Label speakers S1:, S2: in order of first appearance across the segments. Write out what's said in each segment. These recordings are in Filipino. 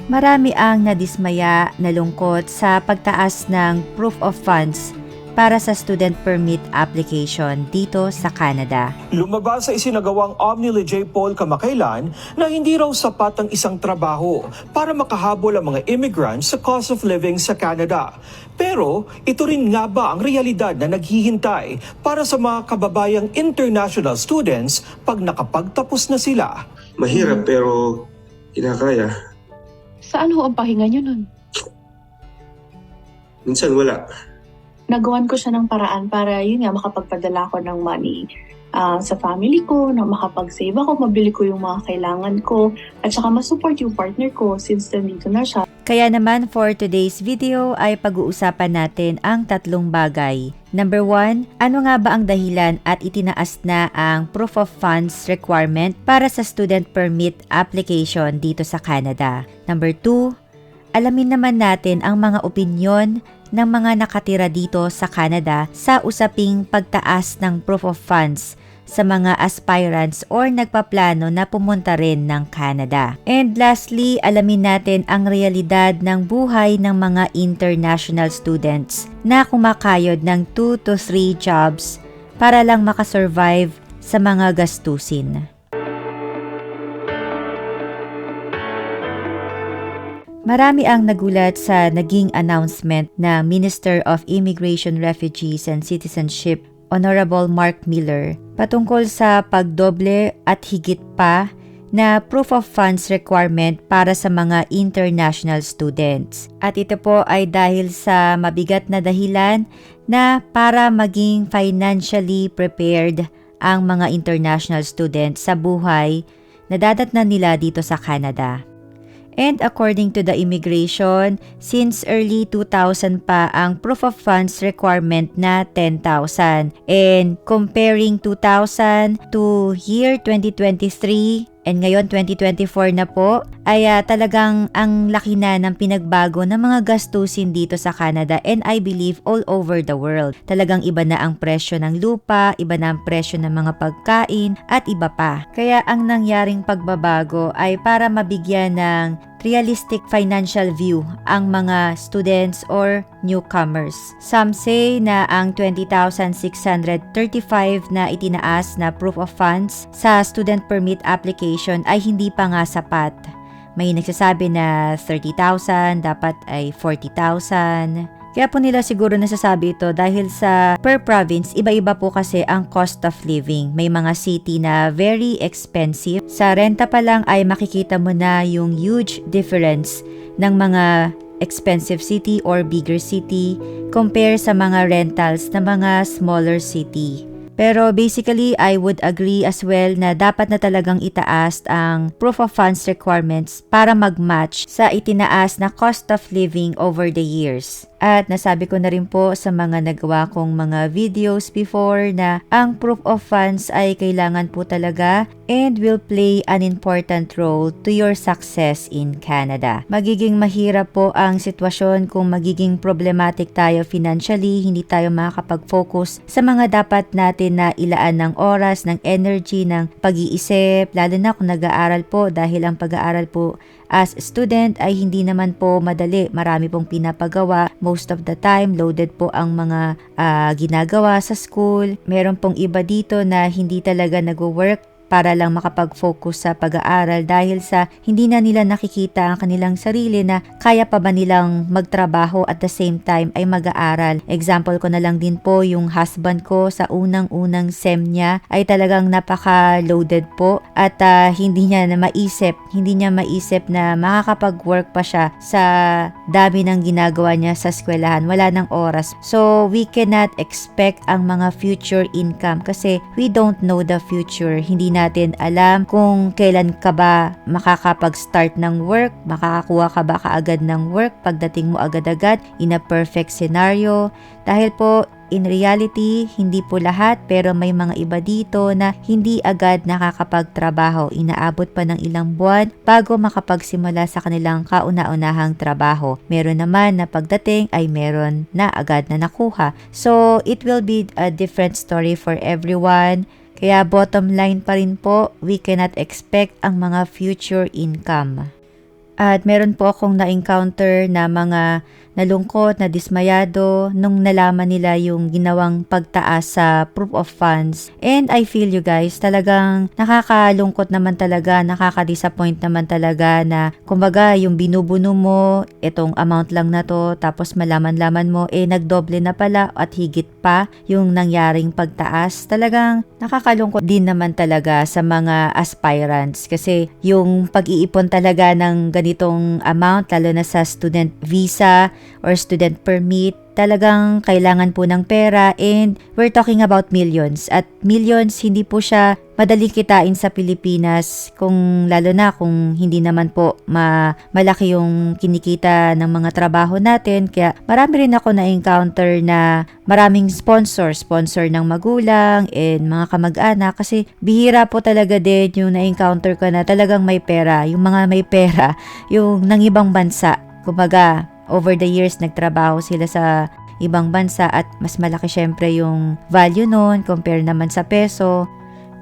S1: Marami ang nadismaya, nalungkot sa pagtaas ng proof of funds para sa student permit application dito sa Canada.
S2: Lumabas sa isinagawang Omni J. Paul kamakailan na hindi raw sapat ang isang trabaho para makahabol ang mga immigrants sa cost of living sa Canada. Pero ito rin nga ba ang realidad na naghihintay para sa mga kababayang international students pag nakapagtapos na sila?
S3: Mahirap pero kinakaya.
S4: Saan ho ang pahinga nyo nun?
S3: Minsan wala.
S4: Nagawan ko siya ng paraan para yun nga makapagpadala ko ng money sa family ko, na makapag-save ako, mabili ko yung mga kailangan ko, at saka masupport yung partner ko since nandito na siya.
S1: Kaya naman for today's video ay pag-uusapan natin ang tatlong bagay. Number 1, ano nga ba ang dahilan at itinaas na ang proof of funds requirement para sa student permit application dito sa Canada? Number 2, alamin naman natin ang mga opinyon ng mga nakatira dito sa Canada sa usaping pagtaas ng proof of funds sa mga aspirants or nagpaplano na pumunta rin ng Canada. And lastly, alamin natin ang realidad ng buhay ng mga international students na kumakayod ng 2 to 3 jobs para lang makasurvive sa mga gastusin. Marami ang nagulat sa naging announcement ng Minister of Immigration, Refugees and Citizenship, Honorable Mark Miller, patungkol sa pagdoble at higit pa na proof of funds requirement para sa mga international students. At ito po ay dahil sa mabigat na dahilan na para maging financially prepared ang mga international students sa buhay na dadatnan nila dito sa Canada. And according to the immigration, since early 2000 pa ang proof of funds requirement na 10,000. And comparing 2000 to year 2023, and ngayon 2024 na po, ay talagang ang laki na ng pinagbago ng mga gastusin dito sa Canada and I believe all over the world. Talagang iba na ang presyo ng lupa, iba na ang presyo ng mga pagkain at iba pa. Kaya ang nangyaring pagbabago ay para mabigyan ng realistic financial view ang mga students or newcomers. Some say na ang 20,635 na itinaas na proof of funds sa student permit application ay hindi pa nga sapat. May nagsasabi na 30,000, dapat ay 40,000. Kaya po nila siguro nasasabi ito dahil sa per province, iba-iba po kasi ang cost of living. May mga city na very expensive. Sa renta pa lang ay makikita mo na yung huge difference ng mga expensive city or bigger city compare sa mga rentals na mga smaller city. Pero basically, I would agree as well na dapat na talagang itaas ang proof of funds requirements para mag-match sa itinaas na cost of living over the years. At nasabi ko na rin po sa mga nagawa kong mga videos before na ang proof of funds ay kailangan po talaga and will play an important role to your success in Canada. Magiging mahirap po ang sitwasyon kung magiging problematic tayo financially, hindi tayo makakapag-focus sa mga dapat natin na ilaan ng oras, ng energy, ng pag-iisip, lalo na kung nag-aaral po dahil ang pag-aaral po as student ay hindi naman po madali. Marami pong pinapagawa. Most of the time, loaded po ang mga ginagawa sa school. Meron pong iba dito na hindi talaga nag-work para lang makapag-focus sa pag-aaral dahil sa hindi na nila nakikita ang kanilang sarili na kaya pa ba nilang magtrabaho at the same time ay mag-aaral. Example ko na lang din po yung husband ko sa unang-unang SEM niya ay talagang napaka-loaded po at hindi niya maisip na makakapag-work pa siya sa dami ng ginagawa niya sa eskwelahan. Wala ng oras. So, we cannot expect ang mga future income kasi we don't know the future. Hindi natin alam kung kailan ka ba makakapag-start ng work, makakakuha ka ba kaagad ng work pagdating mo agad-agad in a perfect scenario. Dahil po, in reality, hindi po lahat pero may mga iba dito na hindi agad nakakapagtrabaho. Inaabot pa ng ilang buwan bago makapagsimula sa kanilang kauna-unahang trabaho. Meron naman na pagdating ay meron na agad na nakuha. So, it will be a different story for everyone. Kaya bottom line pa rin po, we cannot expect ang mga future income. At meron po akong na-encounter na mga nalungkot, na dismayado nung nalaman nila yung ginawang pagtaas sa proof of funds. And I feel you guys, talagang nakakalungkot naman talaga, nakaka-disappoint naman talaga na kumbaga yung binubuno mo, itong amount lang na to, tapos malaman-laman mo, nagdoble na pala at higit pa yung nangyaring pagtaas. Talagang nakakalungkot din naman talaga sa mga aspirants kasi yung pag-iipon talaga ng ganitong amount, lalo na sa student visa or student permit, talagang kailangan po ng pera, and we're talking about millions. At millions, hindi po siya madaling kitain sa Pilipinas, kung lalo na kung hindi naman po malaki yung kinikita ng mga trabaho natin. Kaya marami rin ako na-encounter na maraming sponsor ng magulang and mga kamag-anak, kasi bihira po talaga din yung na-encounter ko na talagang may pera. Yung mga may pera, yung nang ibang bansa. Kumbaga, over the years, nagtrabaho sila sa ibang bansa at mas malaki syempre yung value nun compare naman sa peso.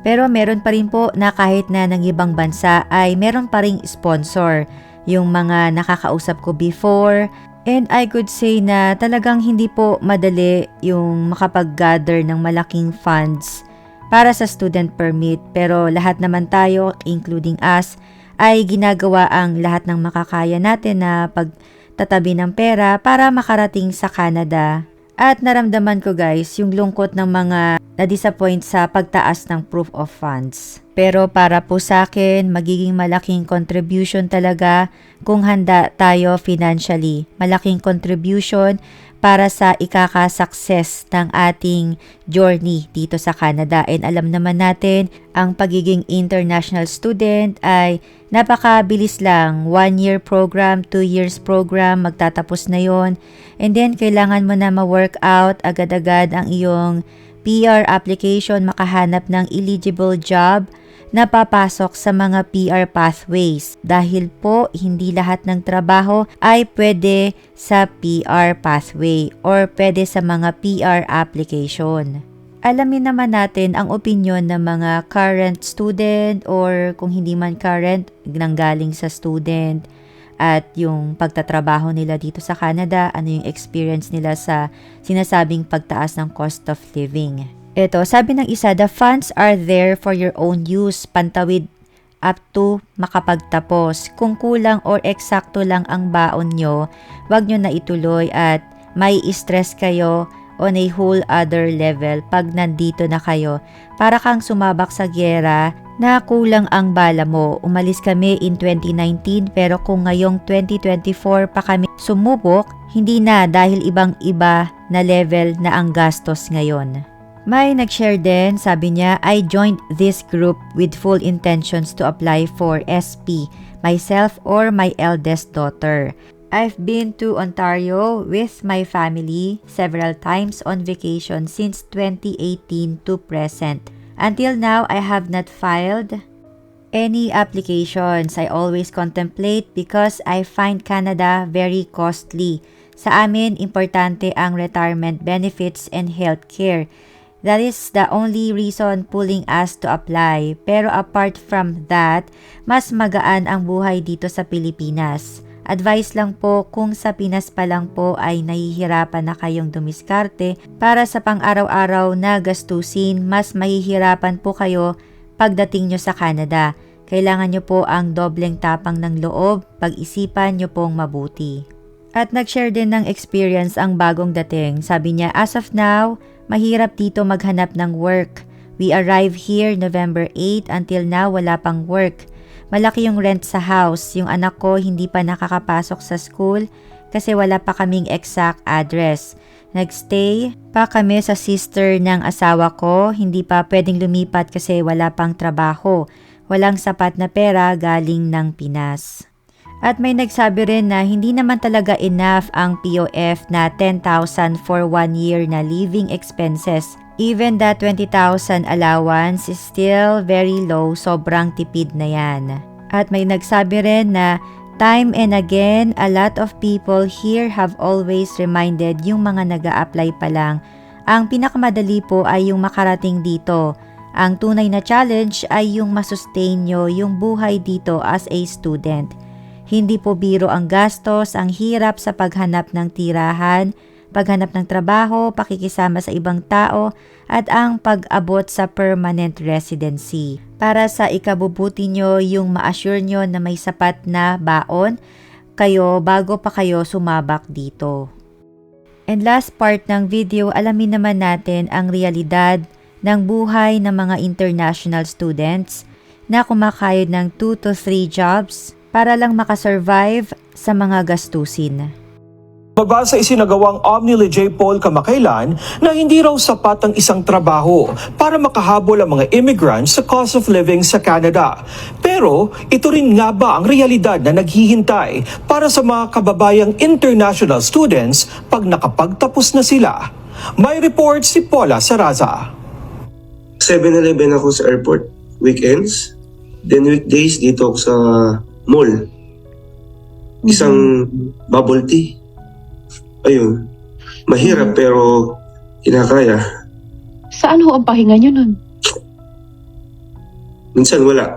S1: Pero meron pa rin po na kahit na ng ibang bansa ay meron pa ring sponsor yung mga nakakausap ko before. And I could say na talagang hindi po madali yung makapag-gather ng malaking funds para sa student permit. Pero lahat naman tayo, including us, ay ginagawa ang lahat ng makakaya natin na pagtatabi ng pera para makarating sa Canada. At naramdaman ko guys yung lungkot ng mga na-disappoint sa pagtaas ng proof of funds. Pero para po sa akin, magiging malaking contribution talaga kung handa tayo financially. Malaking contribution para sa ikaka-success ng ating journey dito sa Canada. And alam naman natin, ang pagiging international student ay napakabilis lang. 1-year program, 2 years program, magtatapos na yon. And then, kailangan mo na ma-work out agad-agad ang iyong PR application, makahanap ng eligible job na papasok sa mga PR pathways. Dahil po, hindi lahat ng trabaho ay pwede sa PR pathway or pwede sa mga PR application. Alamin naman natin ang opinion ng mga current student or kung hindi man current, nanggaling sa student at yung pagtatrabaho nila dito sa Canada, ano yung experience nila sa sinasabing pagtaas ng cost of living. Ito, sabi ng isa, the funds are there for your own use, pantawid up to makapagtapos. Kung kulang or eksakto lang ang baon nyo, wag nyo na ituloy at may stress kayo on a whole other level pag nandito na kayo. Para kang sumabak sa gyera na kulang ang bala mo. Umalis kami in 2019 pero kung ngayong 2024 pa kami sumubok, hindi na dahil ibang-iba na level na ang gastos ngayon. May nag-share din, sabi niya, I joined this group with full intentions to apply for SP, myself or my eldest daughter. I've been to Ontario with my family several times on vacation since 2018 to present. Until now, I have not filed any applications. I always contemplate because I find Canada very costly. Sa amin, importante ang retirement benefits and healthcare. That is the only reason pulling us to apply. Pero apart from that, mas magaan ang buhay dito sa Pilipinas. Advice lang po kung sa Pinas pa lang po ay nahihirapan na kayong dumiskarte para sa pang-araw-araw na gastusin, mas mahihirapan po kayo pagdating nyo sa Canada. Kailangan nyo po ang dobleng tapang ng loob, pag-isipan nyo pong mabuti. At nag-share din ng experience ang bagong dating. Sabi niya, as of now, mahirap dito maghanap ng work. We arrived here November 8, until now wala pang work. Malaki yung rent sa house. Yung anak ko hindi pa nakakapasok sa school kasi wala pa kaming exact address. Nagstay pa kami sa sister ng asawa ko. Hindi pa pwedeng lumipat kasi wala pang trabaho. Walang sapat na pera galing ng Pinas. At may nagsabi rin na hindi naman talaga enough ang POF na 10,000 for 1 year na living expenses. Even that 20,000 allowance is still very low, sobrang tipid na yan. At may nagsabi rin na time and again, a lot of people here have always reminded yung mga nag-a-apply pa lang. Ang pinakamadali po ay yung makarating dito. Ang tunay na challenge ay yung masustain nyo yung buhay dito as a student. Hindi po biro ang gastos, ang hirap sa paghanap ng tirahan, paghanap ng trabaho, pakikisama sa ibang tao, at ang pag-abot sa permanent residency. Para sa ikabubuti nyo, yung ma-assure nyo na may sapat na baon kayo bago pa kayo sumabak dito. And last part ng video, alamin naman natin ang realidad ng buhay ng mga international students na kumakayod ng 2 to 3 jobs para lang makasurvive sa mga gastusin.
S2: Mabasa isinagawang Omni ni J. Paul kamakailan na hindi raw sapat ang isang trabaho para makahabol ang mga immigrants sa cost of living sa Canada. Pero ito rin nga ba ang realidad na naghihintay para sa mga kababayang international students pag nakapagtapos na sila? May report si Paula Saraza.
S3: 7-Eleven ako sa airport, weekends. Then weekdays, dito ako sa mall. Isang bubble tea. Ayun. Mahirap pero kinakaya.
S5: Saan ho ang pahinga nyo nun?
S3: Minsan wala.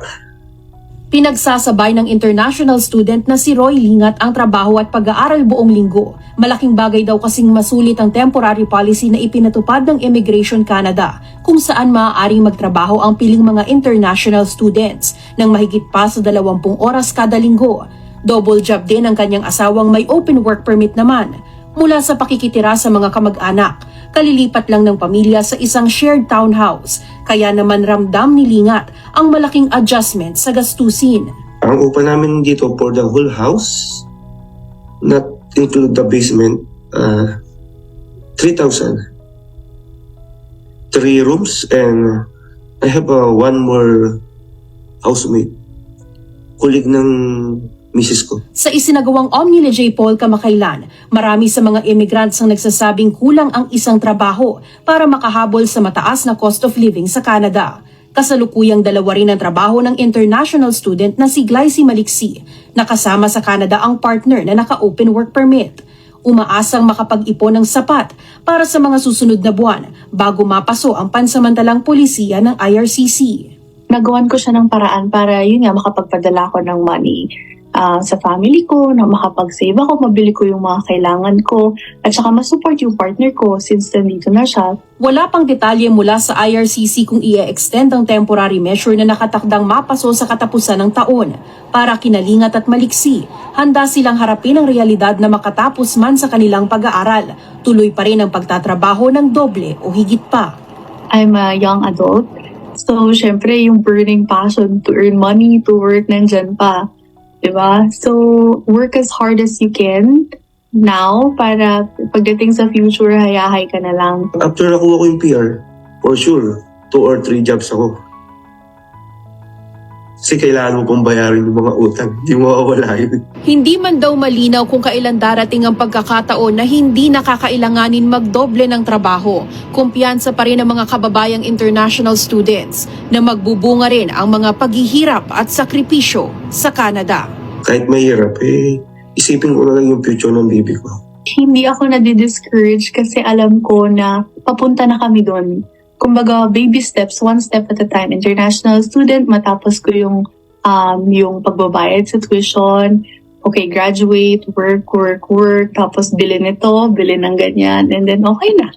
S5: Pinagsasabay ng international student na si Roy Lingat ang trabaho at pag-aaral buong linggo. Malaking bagay daw kasing masulit ang temporary policy na ipinatupad ng Immigration Canada kung saan maaaring magtrabaho ang piling mga international students ng mahigit pa sa 20 oras kada linggo. Double job din ang kanyang asawang may open work permit naman. Mula sa pakikitira sa mga kamag-anak, kalilipat lang ng pamilya sa isang shared townhouse, kaya naman ramdam ni Lingat ang malaking adjustment sa gastusin.
S3: Ang upa namin dito for the whole house, not include the basement, 3,000. 3 rooms and I have one more housemate. Kulig ng misis ko.
S5: Sa isinagawang Omni ni J. Paul kamakailan, marami sa mga immigrants ang nagsasabing kulang ang isang trabaho para makahabol sa mataas na cost of living sa Canada. Kasalukuyang dalawa rin ang trabaho ng international student na si Glycy Maliksi, nakasama sa Canada ang partner na naka-open work permit. Umaasang makapag-ipon ng sapat para sa mga susunod na buwan bago mapaso ang pansamantalang polisiya ng IRCC.
S4: Nagawan ko siya ng paraan para yun nga makapagpadala ko ng money sa family ko, na makapag-save ako, mabili ko yung mga kailangan ko, at saka masupport yung partner ko since nandito na siya.
S5: Wala pang detalye mula sa IRCC kung i-extend ang temporary measure na nakatakdang mapaso sa katapusan ng taon. Para kina Lingat at Maliksi, handa silang harapin ang realidad na makatapos man sa kanilang pag-aaral. Tuloy pa rin ang pagtatrabaho ng doble o higit pa.
S4: I'm a young adult, so syempre yung burning passion to earn money, to work, nandyan pa. Diba? So, work as hard as you can now para pagdating sa future, hayahay ka na lang.
S3: After nakuha ko yung PR, for sure, 2 or 3 jobs ako. Kasi kailangan mo pong bayarin yung mga utang. Hindi mo mawawala yun.
S5: Hindi man daw malinaw kung kailan darating ang pagkakataon na hindi nakakailanganin magdoble ng trabaho. Kumpiyansa pa rin ang mga kababayang international students na magbubunga rin ang mga paghihirap at sakripisyo sa Canada.
S3: Kahit mahirap, isipin ko na lang yung future ng baby ko.
S4: Hindi ako nadi-discourage kasi alam ko na papunta na kami doon. Kumbaga, baby steps, one step at a time. International student, matapos ko yung pagbabayad sa tuition. Okay, graduate, work, tapos bilhin ito, bilhin ng ganyan, and then okay na.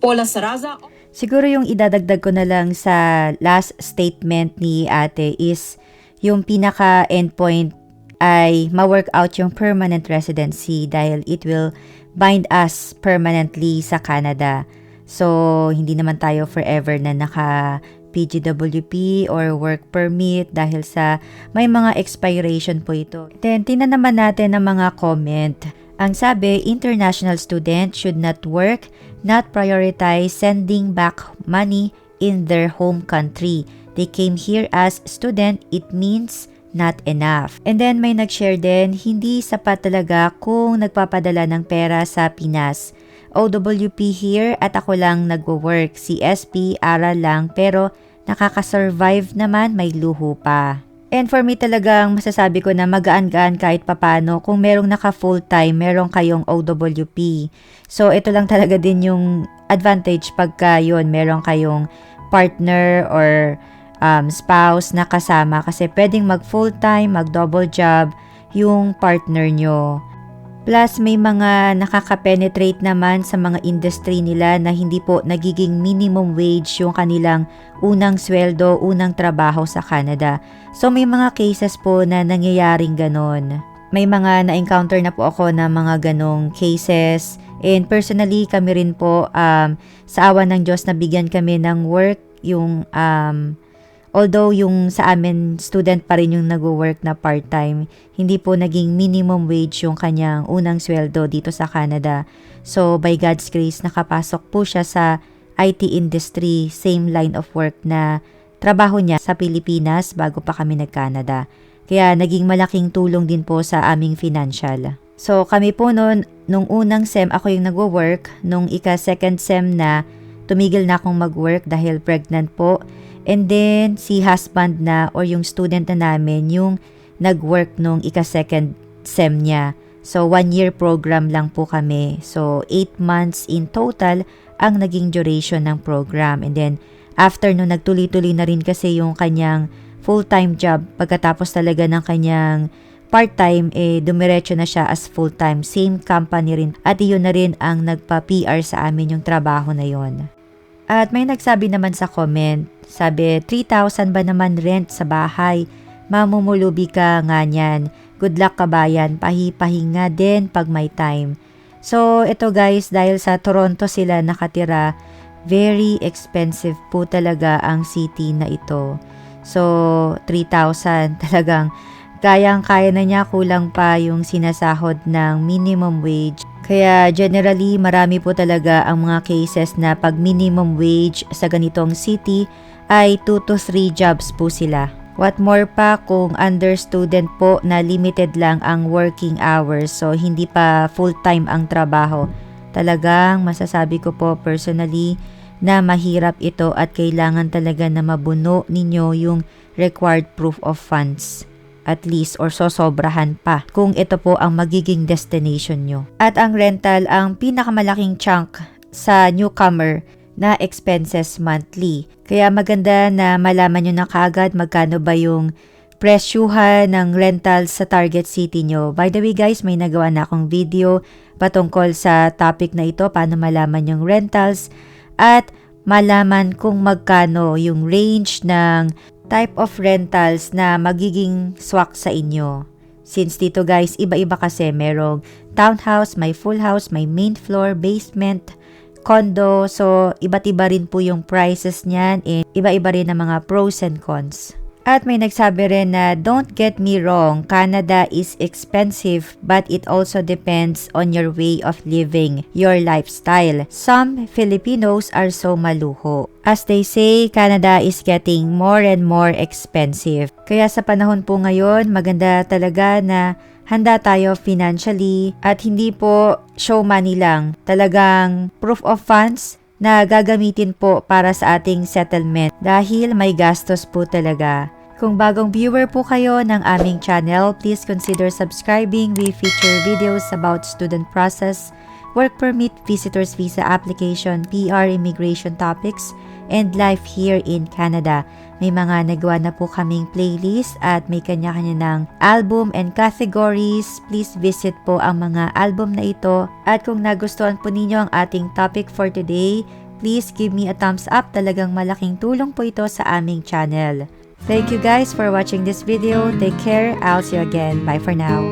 S5: Paula Saraza.
S1: Siguro yung idadagdag ko na lang sa last statement ni ate is yung pinaka-endpoint ay ma-work out yung permanent residency dahil it will bind us permanently sa Canada. So, hindi naman tayo forever na naka-PGWP or work permit dahil sa may mga expiration po ito. Then, tingnan naman natin ang mga comment. Ang sabi, international students should not work, not prioritize sending back money in their home country. They came here as student, it means not enough. And then, may nag-share din, hindi sapat talaga kung nagpapadala ng pera sa Pinas. OWP here at ako lang nagwo-work. CSP, aral lang pero nakaka-survive naman, may luho pa. And for me talagang masasabi ko na magaan-gaan kahit papano kung merong naka full-time, merong kayong OWP. So ito lang talaga din yung advantage pagka yun, merong kayong partner or spouse na kasama kasi pwedeng mag full-time, mag double job. yung partner nyo. Plus, may mga nakaka-penetrate naman sa mga industry nila na hindi po nagiging minimum wage yung kanilang unang sweldo, unang trabaho sa Canada. So, may mga cases po na nangyayaring ganon. May mga na-encounter na po ako na mga ganong cases. And personally, kami rin po, sa awa ng Diyos, nabigyan kami ng work. Although yung sa amin, student pa rin yung nag-work na part-time, hindi po naging minimum wage yung kanyang unang sweldo dito sa Canada. So, by God's grace, nakapasok po siya sa IT industry, same line of work na trabaho niya sa Pilipinas bago pa kami nag-Canada. Kaya naging malaking tulong din po sa aming financial. So, kami po noon, nung unang SEM, ako yung nag-work. Nung ika-second SEM na, tumigil na akong mag-work dahil pregnant po. And then, si husband na or yung student na namin, yung nag-work nung ika-second SEM niya. So, 1-year program lang po kami. So, 8 months in total ang naging duration ng program. And then, after nung nagtuloy-tuloy na rin kasi yung kanyang full-time job, pagkatapos talaga ng kanyang part-time, dumiretso na siya as full-time. Same company rin. At iyon na rin ang nagpa-PR sa amin yung trabaho na yon. At may nagsabi naman sa comment, sabi, 3,000 ba naman rent sa bahay? Mamumulubi ka nga niyan. Good luck kabayan, pahi-pahinga din pag may time. So, ito guys, dahil sa Toronto sila nakatira, very expensive po talaga ang city na ito. So, 3,000 talagang kayang-kaya na niya, kulang pa yung sinasahod ng minimum wage. Kaya generally, marami po talaga ang mga cases na pag minimum wage sa ganitong city ay 2 to 3 jobs po sila. What more pa kung under student po na limited lang ang working hours, so hindi pa full-time ang trabaho. Talagang masasabi ko po personally na mahirap ito at kailangan talaga na mabuno ninyo yung required proof of funds. At least or sosobrahan pa kung ito po ang magiging destination nyo. At ang rental ang pinakamalaking chunk sa newcomer na expenses monthly. Kaya maganda na malaman nyo na kaagad magkano ba yung presyuhan ng rental sa target city nyo. By the way guys, may nagawa na akong video patungkol sa topic na ito, paano malaman yung rentals at malaman kung magkano yung range ng type of rentals na magiging swak sa inyo. Since dito guys, iba-iba kasi merong townhouse, may full house, may main floor, basement, condo. So, iba't iba rin po yung prices niyan and iba-iba rin ang mga pros and cons. At may nagsabi rin na, don't get me wrong, Canada is expensive but it also depends on your way of living, your lifestyle. Some Filipinos are so maluho. As they say, Canada is getting more and more expensive. Kaya sa panahon po ngayon, maganda talaga na handa tayo financially at hindi po show money lang. Talagang proof of funds na gagamitin po para sa ating settlement dahil may gastos po talaga. Kung bagong viewer po kayo ng aming channel, please consider subscribing. We feature videos about student process, work permit, visitor's visa application, PR, immigration topics, and life here in Canada. May mga nagawa na po kaming playlist at may kanya-kanya ng album and categories. Please visit po ang mga album na ito. At kung nagustuhan po ninyo ang ating topic for today, please give me a thumbs up. Talagang malaking tulong po ito sa aming channel. Thank you guys for watching this video. Take care. I'll see you again. Bye for now.